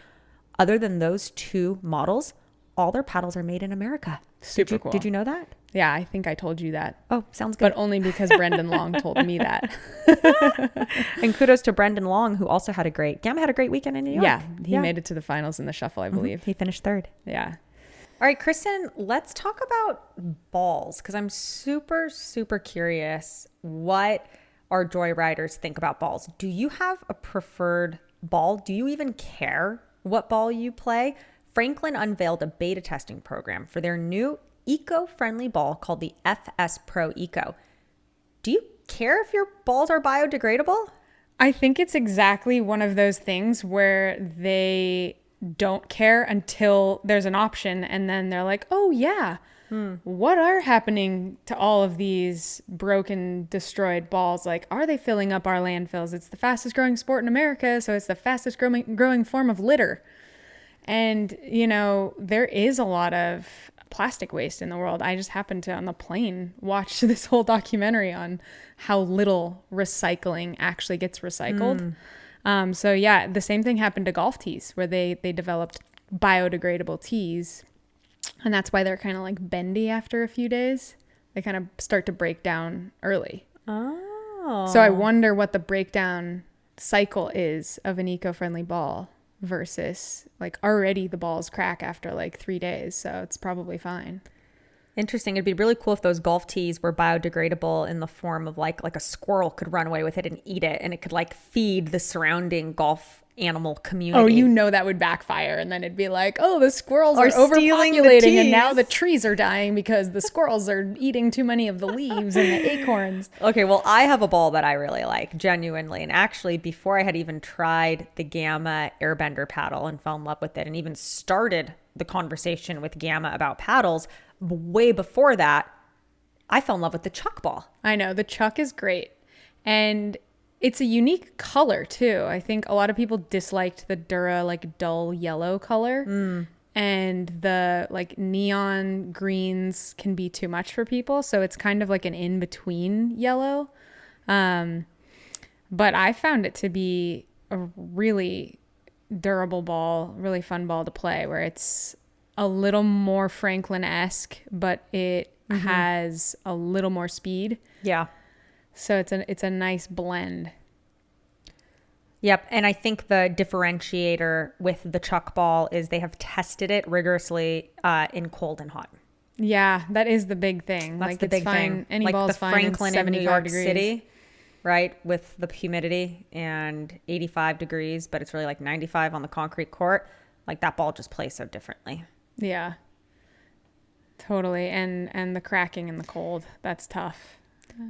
other than those two models, all their paddles are made in America. Super cool. Did you know that? Yeah, I think I told you that. Oh, sounds good. But only because Brendan Long told me that. And kudos to Brendan Long, who also had a great weekend in New York. Yeah, he made it to the finals in the shuffle, I believe. He finished third. Yeah. All right, Kristin, let's talk about balls, because I'm super, super curious what our joyriders think about balls. Do you have a preferred ball? Do you even care what ball you play? Franklin unveiled a beta testing program for their new eco-friendly ball called the FS Pro Eco. Do you care if your balls are biodegradable? I think it's exactly one of those things where they don't care until there's an option, and then they're like, oh yeah, what are happening to all of these broken, destroyed balls? Like, are they filling up our landfills? It's the fastest growing sport in America, so it's the fastest growing form of litter. And, you know, there is a lot of plastic waste in the world. I just happened to, on the plane, watch this whole documentary on how little recycling actually gets recycled. So yeah, the same thing happened to golf tees, where they developed biodegradable tees. And that's why they're kind of like bendy after a few days. They kind of start to break down early. Oh. So I wonder what the breakdown cycle is of an eco-friendly ball versus like already the balls crack after like 3 days. So it's probably fine. Interesting. It'd be really cool if those golf tees were biodegradable in the form of like a squirrel could run away with it and eat it, and it could like feed the surrounding golf animal community. Oh, you know that would backfire, and then it'd be like, oh, the squirrels are stealing the overpopulating, and now tees. the trees are dying because the squirrels are eating too many of the leaves and the acorns. Okay, well, I have a ball that I really like, genuinely. And actually, before I had even tried the Gamma Airbender paddle and fell in love with it, and even started the conversation with Gamma about paddles, way before that, I fell in love with the Chuck ball. I know, the Chuck is great. And it's a unique color, too. I think a lot of people disliked the Dura, like, dull yellow color. And the, like, neon greens can be too much for people. So it's kind of like an in-between yellow. But I found it to be a really durable ball, really fun ball to play, where it's a little more Franklin-esque, but it has a little more speed. Yeah. So it's a nice blend. Yep. And I think the differentiator with the Chuck ball is they have tested it rigorously in cold and hot. Yeah, that is the big thing. That's like the it's big fine. thing. Any like ball's the fine Franklin in in New 75 York degrees. City, right? With the humidity and 85 degrees, but it's really like 95 on the concrete court. Like that ball just plays so differently. Yeah, totally. And the cracking in the cold, that's tough.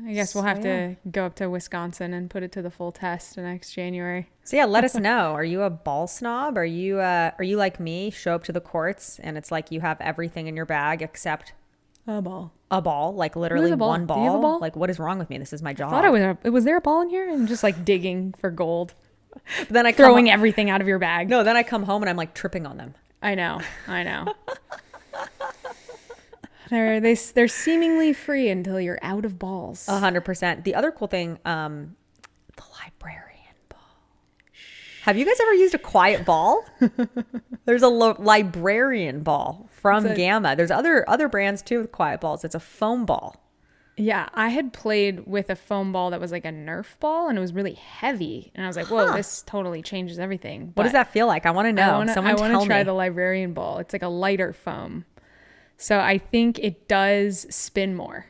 I guess we'll have to go up to Wisconsin and put it to the full test next January. So yeah, let us know. Are you a ball snob? Are you like me? Show up to the courts and it's like you have everything in your bag except A ball. a ball, like literally a ball? one ball. Do you have a ball? Like what is wrong with me? This is my job. I thought was there a ball in here? And just like digging for gold, But then I throwing everything out of your bag. No, then I come home and I'm like tripping on them. I know. They're seemingly free until you're out of balls. 100%. The other cool thing, the librarian ball. Have you guys ever used a quiet ball? There's a librarian ball from Gamma. There's other brands too with quiet balls. It's a foam ball. Yeah, I had played with a foam ball that was like a Nerf ball, and it was really heavy. And I was like, whoa, this totally changes everything. What does that feel like? I want to know. I want to try me. the librarian ball. It's like a lighter foam. So I think it does spin more.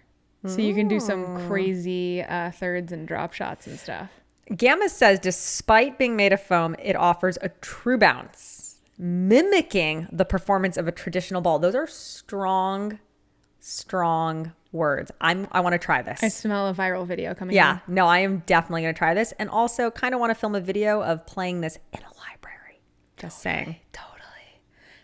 So you can do some crazy thirds and drop shots and stuff. Gamma says, despite being made of foam, it offers a true bounce, mimicking the performance of a traditional ball. Those are strong words. I want to try this. I smell a viral video coming. Yeah, no, I am definitely going to try this. And also kind of want to film a video of playing this in a library. Just saying. Totally.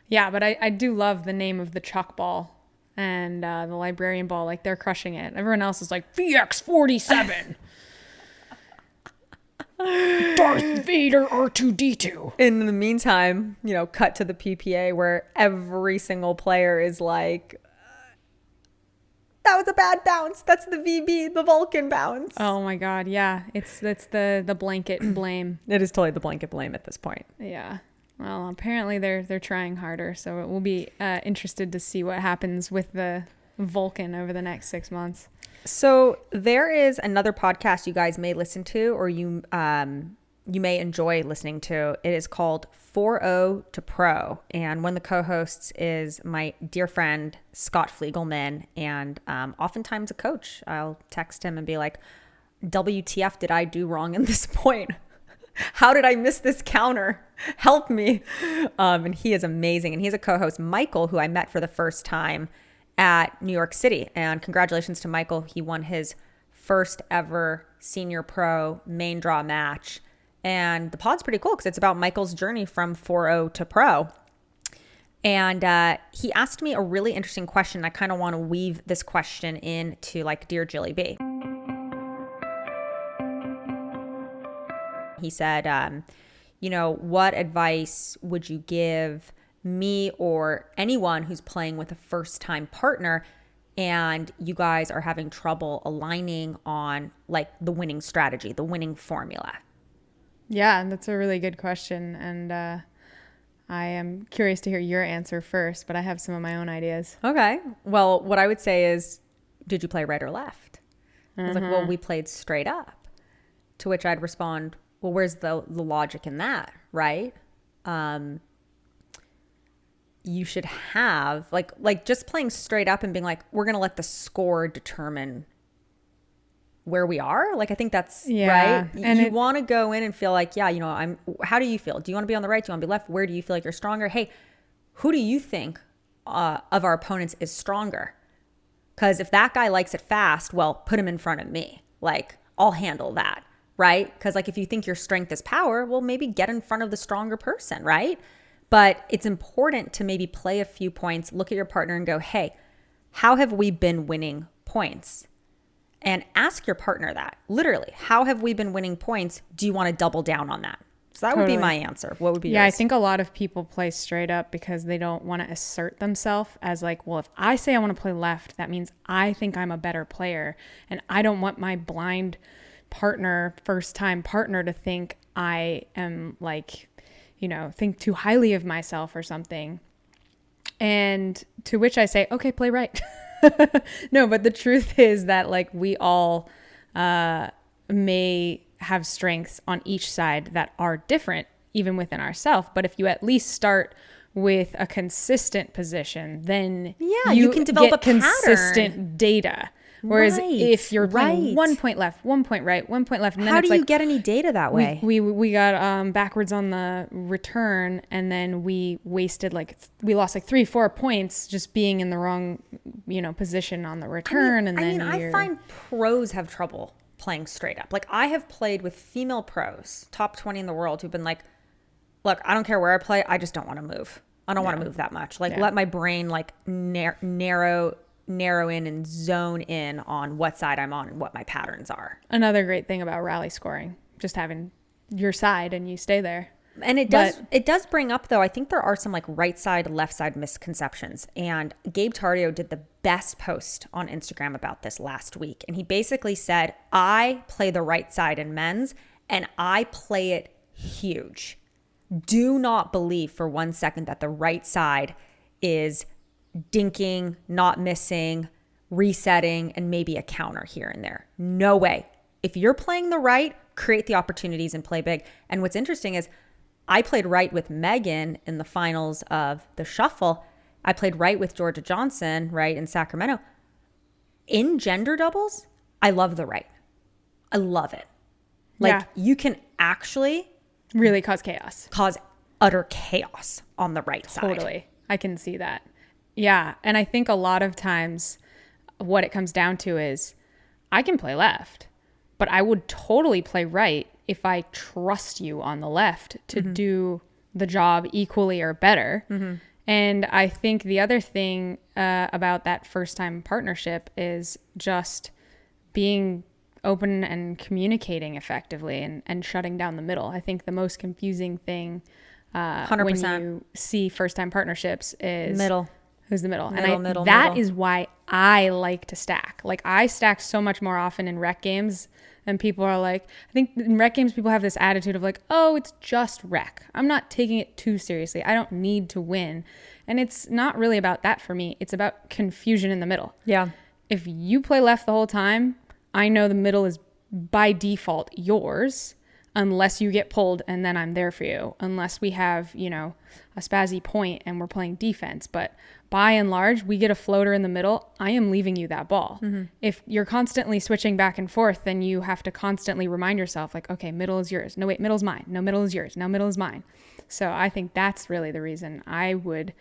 Yeah, but I do love the name of the Chuck ball and the librarian ball. Like, they're crushing it. Everyone else is like, VX47. Darth Vader R2D2. In the meantime, cut to the PPA where every single player is like, that was a bad bounce. That's the VB, the Vulcan bounce. Oh my God. Yeah. That's the blanket blame. It is totally the blanket blame at this point. Yeah. Well, apparently they're trying harder. So we'll be interested to see what happens with the Vulcan over the next 6 months. So there is another podcast you guys may listen to, or you may enjoy listening to. It is called 4-0 to Pro. And one of the co-hosts is my dear friend, Scott Fliegelman, and oftentimes a coach. I'll text him and be like, WTF did I do wrong in this point? How did I miss this counter? Help me. And he is amazing. And he's a co-host, Michael, who I met for the first time at New York City. And congratulations to Michael. He won his first ever senior pro main draw match. And the pod's pretty cool because it's about Michael's journey from 4-0 to pro. And he asked me a really interesting question. I kind of want to weave this question into like Dear Jilly B. He said, what advice would you give me or anyone who's playing with a first-time partner and you guys are having trouble aligning on like the winning strategy, the winning formula? Yeah, that's a really good question. And I am curious to hear your answer first, but I have some of my own ideas. Okay. Well, what I would say is, did you play right or left? I was like, well, we played straight up. To which I'd respond, well, where's the logic in that, right? You should have like just playing straight up and being like, we're going to let the score determine where we are. Like, I think that's right. And you want to go in and feel like, how do you feel? Do you want to be on the right? Do you want to be left? Where do you feel like you're stronger? Hey, who do you think of our opponents is stronger? Because if that guy likes it fast, well, put him in front of me. Like, I'll handle that, right? Because like if you think your strength is power, well, maybe get in front of the stronger person, right? But it's important to maybe play a few points, look at your partner and go, hey, how have we been winning points? And ask your partner that. Literally, how have we been winning points? Do you want to double down on that? So that would be my answer. What would be yours? Yeah, I think a lot of people play straight up because they don't want to assert themselves as like, well, if I say I want to play left, that means I think I'm a better player. And I don't want my blind partner, first time partner to think I am like, think too highly of myself or something. And to which I say, okay, play right. No, but the truth is that like we all may have strengths on each side that are different even within ourselves. But if you at least start with a consistent position, then you can develop a consistent data. Whereas if you're playing 1 point left, 1 point right, 1 point left, and then how do you get any data that way? We got backwards on the return, and then we wasted we lost 3-4 points just being in the wrong position on the return. I find pros have trouble playing straight up. Like I have played with female pros, top 20 in the world, who've been like, look, I don't care where I play, I just don't want to move. I don't want to move that much. Let my brain narrow in and zone in on what side I'm on and what my patterns are. Another great thing about rally scoring, just having your side and you stay there. And it does bring up, though, I think there are some right side, left side misconceptions. And Gabe Tardio did the best post on Instagram about this last week. And he basically said, I play the right side in men's and I play it huge. Do not believe for 1 second that the right side is dinking, not missing, resetting, and maybe a counter here and there. No way. If you're playing the right, create the opportunities and play big. And what's interesting is I played right with Megan in the finals of the shuffle. I played right with Georgia Johnson, right, in Sacramento. In gender doubles, I love the right. I love it. You can actually really cause utter chaos on the right side. Totally. I can see that. Yeah. And I think a lot of times what it comes down to is I can play left, but I would totally play right if I trust you on the left to do the job equally or better. Mm-hmm. And I think the other thing about that first time partnership is just being open and communicating effectively and shutting down the middle. I think the most confusing thing 100%. when you see first-time partnerships is Middle. Who's the middle? Middle. That is why I like to stack. Like, I stack so much more often in rec games, and people are like, I think in rec games people have this attitude of like, oh, it's just rec. I'm not taking it too seriously. I don't need to win. And it's not really about that for me. It's about confusion in the middle. Yeah. If you play left the whole time, I know the middle is by default yours, unless you get pulled and then I'm there for you. Unless we have, you know, a spazzy point and we're playing defense. But by and large, we get a floater in the middle, I am leaving you that ball. Mm-hmm. If you're constantly switching back and forth, then you have to constantly remind yourself like, okay, middle is yours. No, wait, middle's mine. No, middle is yours. Now middle is mine. So I think that's really the reason I would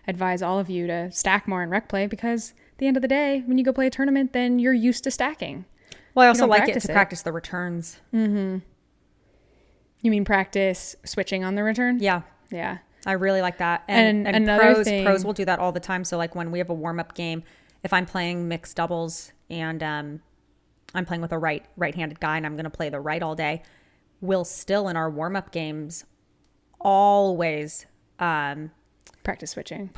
advise all of you to stack more in rec play, because at the end of the day, when you go play a tournament, then you're used to stacking. Well, I also like it to practice the returns. Mm-hmm. You mean practice switching on the return? Yeah. Yeah. I really like that. And pros will do that all the time. So like when we have a warm-up game, if I'm playing mixed doubles and I'm playing with a right-handed guy and I'm going to play the right all day, we'll still in our warm-up games always practice switching.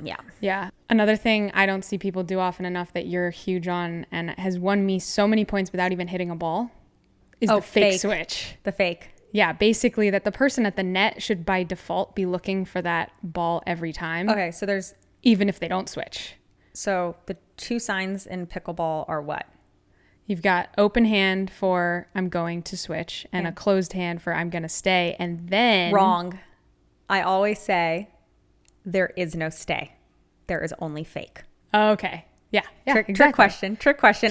Yeah. Yeah. Another thing I don't see people do often enough that you're huge on and has won me so many points without even hitting a ball is the fake switch. The fake. Yeah, basically that the person at the net should by default be looking for that ball every time. Okay, so there's... even if they don't switch. So the two signs in pickleball are what? You've got open hand for I'm going to switch and a closed hand for I'm going to stay. And then... Wrong. I always say there is no stay. There is only fake. Okay. Yeah. Trick question.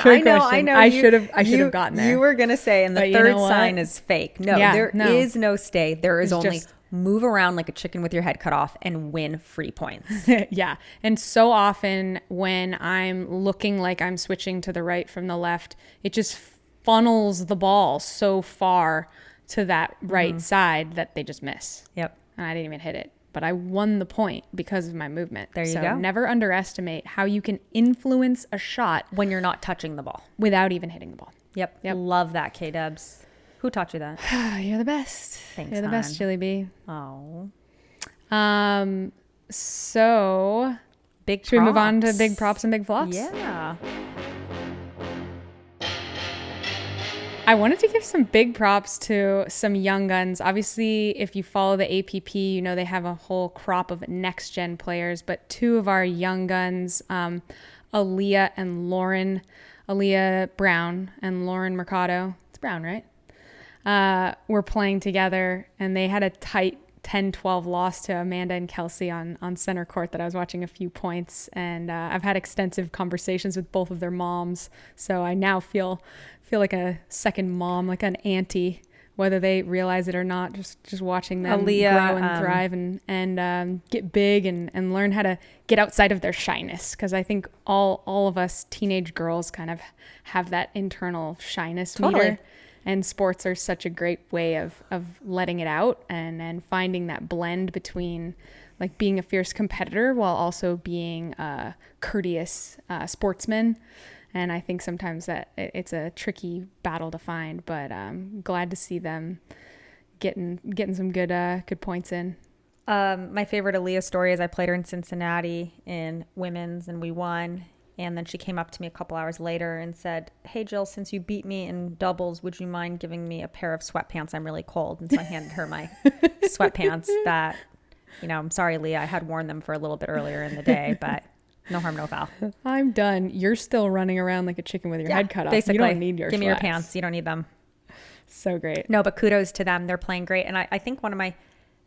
I know. I should have gotten there. You were going to say, and the third sign is fake. No, there is no stay. There is only just move around like a chicken with your head cut off and win free points. Yeah. And so often when I'm looking like I'm switching to the right from the left, it just funnels the ball so far to that right side that they just miss. Yep. And I didn't even hit it. But I won the point because of my movement. There you go. Never underestimate how you can influence a shot when you're not touching the ball without even hitting the ball. Yep. Love that, K-Dubs. Who taught you that? You're the best. Thanks, You're the best, Jilly B. Oh. So big. Should we move on to big props and big flops? Yeah. I wanted to give some big props to some young guns. Obviously, if you follow the APP, you know they have a whole crop of next-gen players, but two of our young guns, Aaliyah and Lauren, Aaliyah Brown and Lauren Mercado, it's Brown, right? Were playing together, and they had a tight 10-12 loss to Amanda and Kelsey on center court that I was watching a few points, and I've had extensive conversations with both of their moms, so I now feel like a second mom, like an auntie, whether they realize it or not, just watching them grow and thrive and get big and learn how to get outside of their shyness, because I think all of us teenage girls kind of have that internal shyness meter. And sports are such a great way of letting it out and finding that blend between like being a fierce competitor while also being a courteous sportsman. And I think sometimes that it's a tricky battle to find, but I'm glad to see them getting some good points in. My favorite Aaliyah story is I played her in Cincinnati in women's and we won. And then she came up to me a couple hours later and said, "Hey, Jill, since you beat me in doubles, would you mind giving me a pair of sweatpants? I'm really cold." And so I handed her my sweatpants that, I'm sorry, Leah, I had worn them for a little bit earlier in the day, but no harm, no foul. I'm done. You're still running around like a chicken with your head cut off. Basically, you don't need your give me your pants. You don't need them. So great. No, but kudos to them. They're playing great. And I think one of my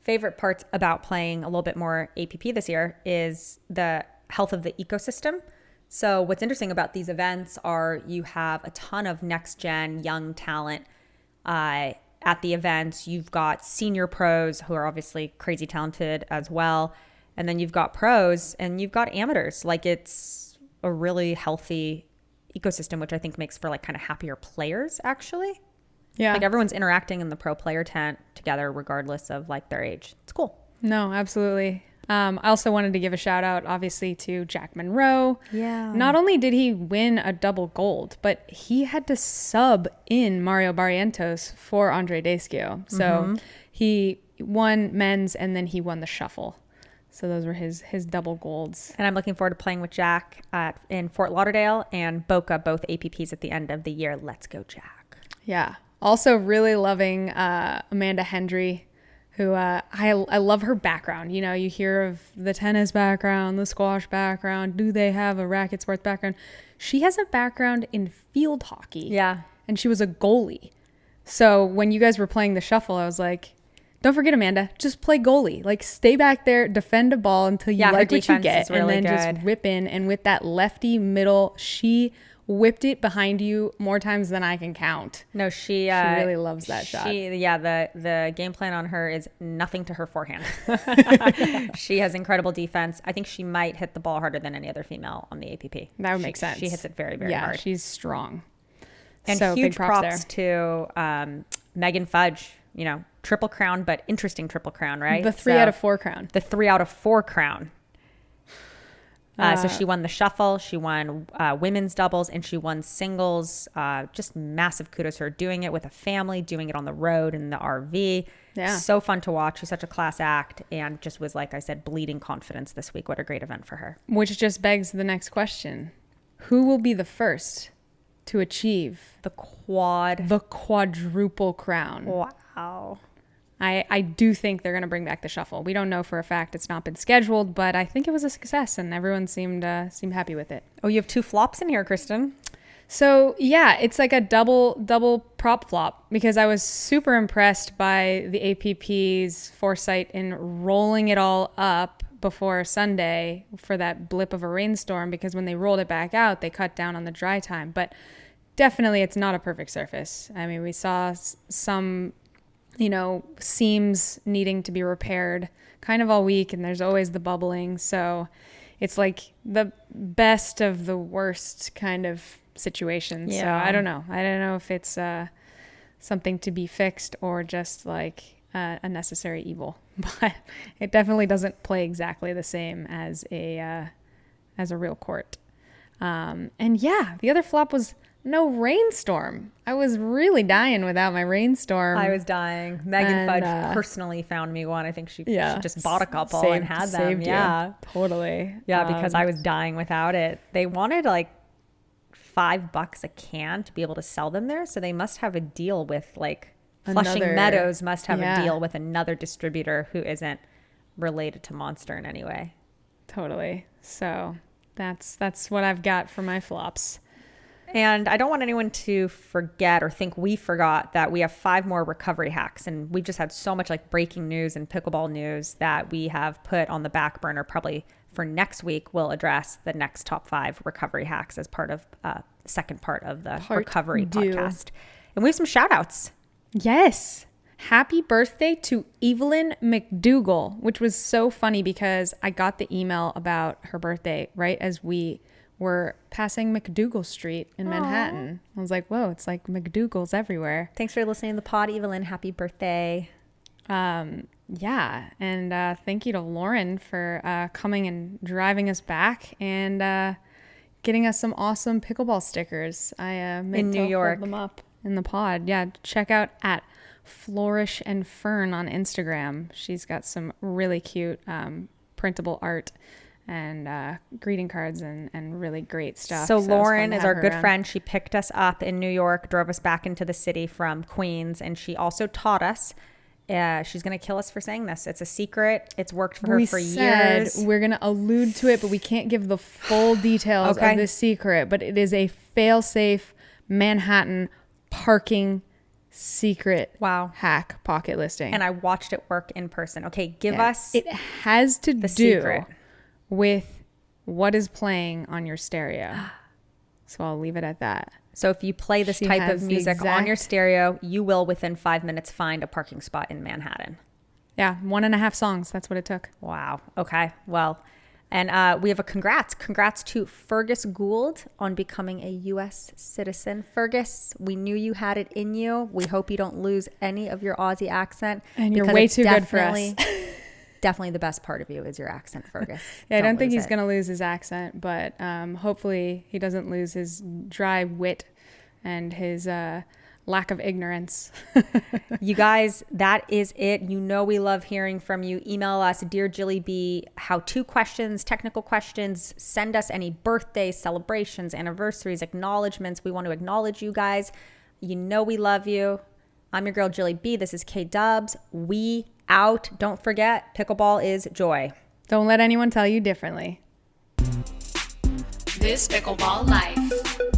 favorite parts about playing a little bit more APP this year is the health of the ecosystem. So what's interesting about these events are you have a ton of next-gen young talent at the events. You've got senior pros who are obviously crazy talented as well. And then you've got pros and you've got amateurs. Like it's a really healthy ecosystem, which I think makes for like kind of happier players actually. Yeah. Like everyone's interacting in the pro player tent together regardless of like their age. It's cool. No, absolutely. I also wanted to give a shout out, obviously, to Jack Monroe. Yeah. Not only did he win a double gold, but he had to sub in Mario Barrientos for Andre Daescu. So he won men's and then he won the shuffle. So those were his double golds. And I'm looking forward to playing with Jack in Fort Lauderdale and Boca, both APPs at the end of the year. Let's go, Jack. Yeah. Also really loving Amanda Hendry, who I love her background. You know, you hear of the tennis background, the squash background. Do they have a racket sports background? She has a background in field hockey. Yeah. And she was a goalie. So when you guys were playing the shuffle, I was like, don't forget, Amanda, just play goalie. Like, stay back there, defend a ball until you like what you get, really, and then just whip in. And with that lefty middle, she whipped it behind you more times than I can count. No, she really loves that shot. The game plan on her is nothing to her forehand. She has incredible defense. I think she might hit the ball harder than any other female on the APP. That would make sense. She hits it very, very hard. Yeah, she's strong. And so huge props to Megan Fudge. You know, triple crown, but interesting triple crown, right? The 3 out of 4 crown. The 3 out of 4 crown. So she won the shuffle, she won women's doubles, and she won singles. Just massive kudos to her, doing it with a family, doing it on the road in the RV. Yeah. So fun to watch. She's such a class act, and just was, like I said, bleeding confidence this week. What a great event for her. Which just begs the next question. Who will be the first to achieve the quadruple crown? Wow. I do think they're going to bring back the shuffle. We don't know for a fact. It's not been scheduled, but I think it was a success and everyone seemed happy with it. Oh, you have 2 flops in here, Kristin. So yeah, it's like a double prop flop because I was super impressed by the APP's foresight in rolling it all up before Sunday for that blip of a rainstorm, because when they rolled it back out, they cut down on the dry time. But definitely it's not a perfect surface. I mean, we saw some, seams needing to be repaired kind of all week, and there's always the bubbling. So it's like the best of the worst kind of situation. Yeah. So I don't know. I don't know if it's something to be fixed or just like a necessary evil, but it definitely doesn't play exactly the same as a real court. And yeah, the other flop was no rainstorm. I was really dying without my rainstorm. I was dying. Megan Fudge personally found me one. I think she just bought a couple and had them. Yeah, totally. Yeah, because I was dying without it. They wanted like $5 a can to be able to sell them there, so they must have a deal with like Flushing Meadows must have a deal with another distributor who isn't related to Monster in any way. Totally. So that's what I've got for my flops. And I don't want anyone to forget or think we forgot that we have 5 more recovery hacks. And we just had so much like breaking news and pickleball news that we have put on the back burner. Probably for next week, we'll address the next top 5 recovery hacks as part of the second part of the recovery podcast. And we have some shout outs. Yes. Happy birthday to Evelyn McDougall, which was so funny because I got the email about her birthday right as we were passing McDougall Street in Manhattan. I was like, whoa, it's like McDougalls everywhere. Thanks for listening to the pod, Evelyn. Happy birthday. Yeah. And thank you to Lauren for coming and driving us back and getting us some awesome pickleball stickers. I meant in New York. Hold them up in the pod. Yeah. Check out at Flourish and Fern on Instagram. She's got some really cute printable art and greeting cards and really great stuff. So Lauren is our good friend. She picked us up in New York, drove us back into the city from Queens, and she also taught us. She's going to kill us for saying this. It's a secret. It's worked for her for years. We're going to allude to it, but we can't give the full details of this secret. But it is a fail-safe Manhattan parking secret hack pocket listing. And I watched it work in person. Okay, give us it has to do secret with what is playing on your stereo. So I'll leave it at that. So if you play this type of music on your stereo, you will within 5 minutes find a parking spot in Manhattan. Yeah, 1.5 songs. That's what it took. Wow. Okay. Well, and we have a congrats to Fergus Gould on becoming a U.S. citizen. Fergus, we knew you had it in you. We hope you don't lose any of your Aussie accent. And you're way too good for us. Definitely the best part of you is your accent, Fergus. Yeah, I don't think he's going to lose his accent, but hopefully he doesn't lose his dry wit and his lack of ignorance. You guys, that is it. You know we love hearing from you. Email us, Dear Jilly B, how-to questions, technical questions. Send us any birthdays, celebrations, anniversaries, acknowledgements. We want to acknowledge you guys. You know we love you. I'm your girl, Jilly B. This is K-Dubs. We out. Don't forget, pickleball is joy. Don't let anyone tell you differently. This pickleball life.